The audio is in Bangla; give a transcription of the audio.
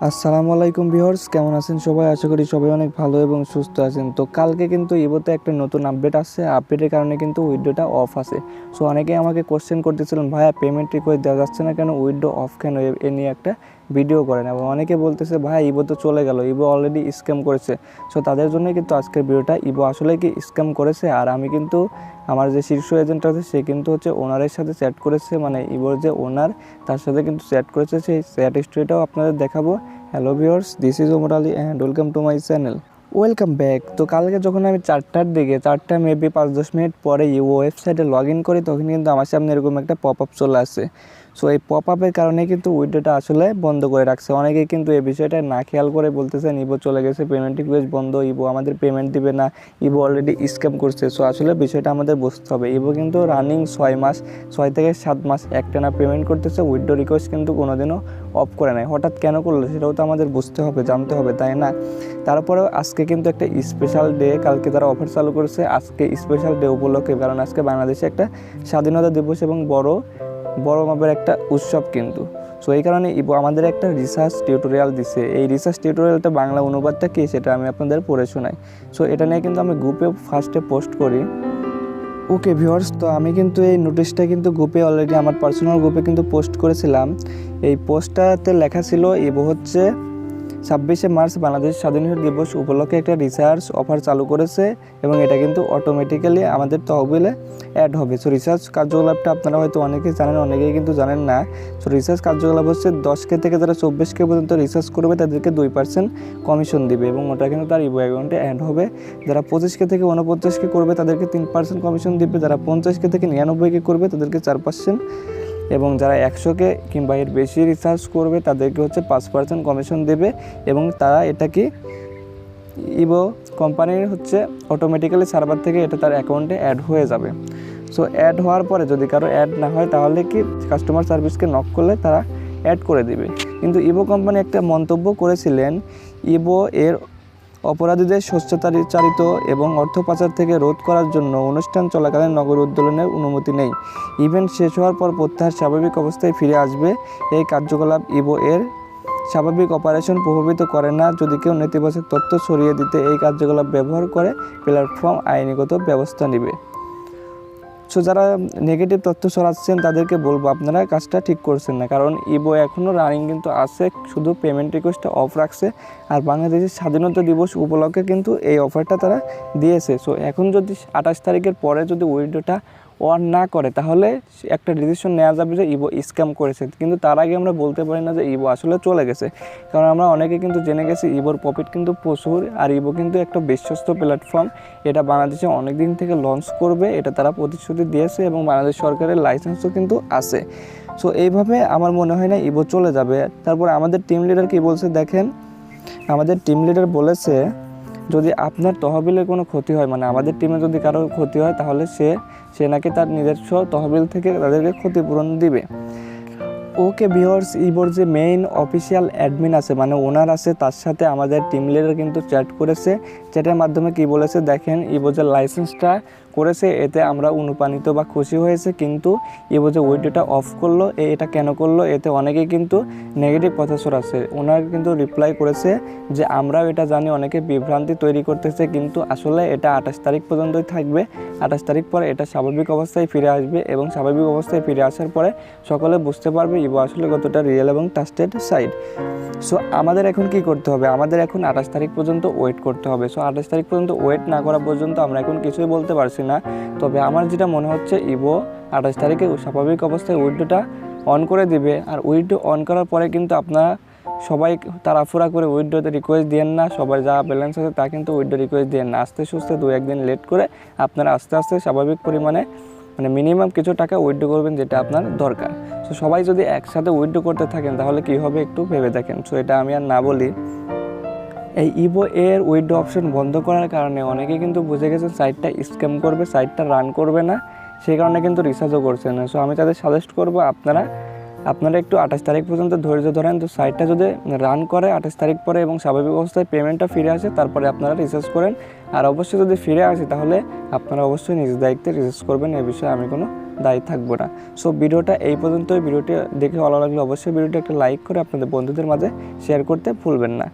আসসালামু আলাইকুম ভিউয়ার্স, কেমন আছেন সবাই? আশা করি সবাই অনেক ভালো এবং সুস্থ আছেন। তো কালকে কিন্তু ইবোতে একটা নতুন আপডেট আসছে। আপডেটের কারণে কিন্তু উইড্রোটা অফ আছে। সো অনেকেই আমাকে কোশ্চেন করতেছিলেন, ভাইয়া পেমেন্ট রিকোয়েস্ট দেওয়া যাচ্ছে না কেন, উইড্রো অফ কেন, এ নিয়ে একটা ভিডিও করেন। এবং অনেকে বলতেছে, ভাই ইবো তো চলে গেল, ইবো অলরেডি স্ক্যাম করেছে। সো তাদের জন্যই কিন্তু আজকের ভিডিওটা। ইবো আসলে কি স্ক্যাম করেছে? আর আমি কিন্তু আমার যে শীর্ষ এজেন্ট আছে সে কিন্তু ওনারের সাথে চ্যাট করেছে, মানে ইবোর যে ওনার তার সাথে কিন্তু চ্যাট করেছে। সেই চ্যাট হিস্ট্রিটাও আপনাদের দেখাবো। Hello viewers, this is Omar Ali and welcome to my channel. Welcome back. তো কালকে যখন আমি 4টার দিকে, 4টা মেবি 5-10 মিনিট পরে ওয়েবসাইটে লগ ইন করি, তখন কিন্তু আমার সামনে এরকম একটা পপ আপ চলে আসে। সো এই পপ আপের কারণে কিন্তু উইড্রোটা আসলে বন্ধ করে রাখছে। অনেকেই কিন্তু এই বিষয়টা না খেয়াল করে বলতেছেন, ইবো চলে গেছে, পেমেন্ট রিকোয়েস্ট বন্ধ, ইবো আমাদের পেমেন্ট দিবে না, ইবো অলরেডি স্ক্যাম করছে। সো আসলে বিষয়টা আমাদের বুঝতে হবে। ইবো কিন্তু রানিং 6 মাস, 6 থেকে 7 মাস একটানা পেমেন্ট করতেছে। উইড্রো রিকোয়েস্ট কিন্তু কোনোদিনও অফ করে নাই। হঠাৎ কেন করলো সেটাও তো আমাদের বুঝতে হবে, জানতে হবে, তাই না? তারপরেও আজকে কিন্তু একটা স্পেশাল ডে, কালকে তারা অফার চালু করেছে। আজকে স্পেশাল ডে উপলক্ষে, কারণ আজকে বাংলাদেশে একটা স্বাধীনতা দিবস এবং বড় মাপের একটা উৎসব কিন্তু। সো এই কারণে ইবো আমাদের একটা রিসার্চ টিউটোরিয়াল দিছে। এই রিসার্চ টিউটোরিয়ালটা বাংলা অনুবাদটা কী সেটা আমি আপনাদের পড়ে শোনাই। সো এটা নিয়ে কিন্তু আমি গ্রুপে ফার্স্টে পোস্ট করি। ওকে ভিউয়ার্স, তো আমি কিন্তু এই নোটিশটা কিন্তু গ্রুপে অলরেডি আমার পার্সোনাল গ্রুপে কিন্তু পোস্ট করেছিলাম। এই পোস্টটাতে লেখা ছিল, ইবো 26শে মার্চ বাংলাদেশ স্বাধীনতা দিবস উপলক্ষে একটা রিসার্চ অফার চালু করেছে এবং এটা কিন্তু অটোমেটিক্যালি আমাদের তহবিলে অ্যাড হবে। সো রিসার্চ কার্যকলাপটা আপনারা হয়তো অনেকেই জানেন, অনেকেই কিন্তু জানেন না। সো রিসার্চ কার্যকলাপ হচ্ছে 10K থেকে যারা 24K পর্যন্ত রিসার্চ করবে তাদেরকে 2% কমিশন দিবে এবং ওটা কিন্তু তার ইবো অ্যাকাউন্টে অ্যাড হবে। যারা 25K থেকে 49K করবে তাদেরকে 3% কমিশন দিবে। যারা 50K থেকে 99K করবে তাদেরকে 4%, এবং যারা 100K কিংবা এর বেশি রিসার্চ করবে তাদেরকে 5% কমিশন দেবে। এবং তারা এটা কি ইবো কোম্পানির অটোমেটিক্যালি সার্ভার থেকে এটা তার অ্যাকাউন্টে অ্যাড হয়ে যাবে। সো অ্যাড হওয়ার পরে যদি কারো অ্যাড না হয় তাহলে কি কাস্টমার সার্ভিসকে নক করলে তারা অ্যাড করে দিবে। কিন্তু ইবো কোম্পানি একটা মন্তব্য করেছিলেন, ইবো এর অপরাধীদের স্বেচ্ছাচারিত এবং অর্থ পাচার থেকে রোধ করার জন্য অনুষ্ঠান চলাকালীন নগর উদ্দোলনের অনুমতি নেই। ইভেন্ট শেষ হওয়ার পর প্রত্যাহার স্বাভাবিক অবস্থায় ফিরে আসবে। এই কার্যকলাপ ইবো এর স্বাভাবিক অপারেশন প্রভাবিত করে না। যদি কেউ নেতিবাচক তথ্য ছড়িয়ে দিতে এই কার্যকলাপ ব্যবহার করে, প্ল্যাটফর্ম আইনগত ব্যবস্থা নেবে। সো যারা নেগেটিভ তথ্য ছড়াচ্ছেন তাদেরকে বলবো, আপনারা কাজটা ঠিক করছেন না, কারণ ইবো এখনও রানিং কিন্তু আছে, শুধু পেমেন্ট রিকোয়েস্টটা অফ রাখছে। আর বাংলাদেশের স্বাধীনতা দিবস উপলক্ষে কিন্তু এই অফারটা তারা দিয়েছে। সো এখন যদি 28 তারিখের পরে যদি উইড্রোটা অন না করে তাহলে একটা ডিসিশন নেওয়া যাবে যে ইবো স্ক্যাম করেছে। কিন্তু তার আগে আমরা বলতে পারি না যে ইবো আসলে চলে গেছে, কারণ আমরা অনেকে কিন্তু জেনে গেছি ইবোর প্রফিট কিন্তু প্রচুর। আর ইবো কিন্তু একটা বিশ্বস্ত প্ল্যাটফর্ম, এটা বাংলাদেশে অনেক দিন থেকে লঞ্চ করবে, এটা তারা প্রতিশ্রুতি দিয়েছে এবং বাংলাদেশ সরকারের লাইসেন্সও কিন্তু আছে। সো এইভাবে আমার মনে হয় না ইবো চলে যাবে। তারপর আমাদের টিম লিডার কী বলছে দেখেন, আমাদের টিম লিডার বলেছে, যদি আপনার তহবিলের কোনো ক্ষতি হয়, মানে আমাদের টিমে যদি কারো ক্ষতি হয় তাহলে সে নাকি তার নিজস্ব তহবিল থেকে তাদেরকে ক্ষতিপূরণ দিবে। ওকে ভিউয়ার্স, ইবোর যে মেইন অফিসিয়াল অ্যাডমিন আছে, মানে ওনার আছে, তার সাথে আমাদের টিম লিডার কিন্তু চ্যাট করেছে। চ্যাটের মাধ্যমে কি বলেছে দেখেন, ইবো যে লাইসেন্সটা করেছে এতে আমরা অনুপ্রাণিত বা খুশি হয়েছে, কিন্তু ইবো যে উইড্রোটা অফ করলো, এটা কেন করলো, এতে অনেকেই কিন্তু নেগেটিভ কথা ছড়াচ্ছে। ওনার কিন্তু রিপ্লাই করেছে যে আমরাও এটা জানি, অনেকে বিভ্রান্তি তৈরি করতেছে, কিন্তু আসলে এটা 28 তারিখ পর্যন্তই থাকবে। 28 তারিখ পরে এটা স্বাভাবিক অবস্থায় ফিরে আসবে এবং স্বাভাবিক অবস্থায় ফিরে আসার পরে সকলে বুঝতে পারবে ইবো আসলে কতটা রিয়েল এবং ট্রাস্টেড সাইট। সো আমাদের এখন কি করতে হবে, আমাদের এখন 28 তারিখ পর্যন্ত ওয়েট করতে হবে। সো 28 তারিখ পর্যন্ত ওয়েট না করা পর্যন্ত আমরা এখন কিছুই বলতে পারছি না। তবে আমার যেটা মনে হচ্ছে, ইবো 28 তারিখে স্বাভাবিক অবস্থায় উইড্রোটা অন করে দিবে। আর উইড্রো অন করার পরে কিন্তু আপনারা সবাই তাড়াহুড়া করে উইড্রোতে রিকোয়েস্ট দিয়েন না, সবার যা ব্যালেন্স আছে তা কিন্তু উইড্রো রিকোয়েস্ট দিয়েন না। আস্তে সুস্তে 2-1 দিন লেট করে আপনারা আস্তে আস্তে স্বাভাবিক পরিমাণে, মানে মিনিমাম কিছু টাকা উইথড্র করবেন যেটা আপনার দরকার। সো সবাই যদি একসাথে উইথড্র করতে থাকেন তাহলে কী হবে একটু ভেবে দেখেন। সো এটা আমি আর না বলি। এই ইবো এর উইথড্র অপশন বন্ধ করার কারণে অনেকে কিন্তু বুঝে গেছে সাইটটা স্ক্যাম করবে, সাইটটা রান করবে না, সেই কারণে কিন্তু রিসার্চও করছে না। সো আমি তাদের সাজেস্ট করবো আপনারা একটু 28 তারিখ পর্যন্ত ধৈর্য ধরেন। তো সাইটটা যদি রান করে 28 তারিখ পরে এবং স্বাভাবিক অবস্থায় পেমেন্টটা ফিরে আসে, তারপরে আপনারা রিসার্চ করেন। আর অবশ্যই যদি ফিরে আসে তাহলে আপনারা অবশ্যই নিজ দায়িত্বে রিসার্চ করবেন, এ বিষয়ে আমি কোনো দায়ী থাকবো না। সো ভিডিওটা এই পর্যন্তই। ভিডিওটি দেখে ভালো লাগলে অবশ্যই ভিডিওটি একটা লাইক করে আপনাদের বন্ধুদের মাঝে শেয়ার করতে ভুলবেন না।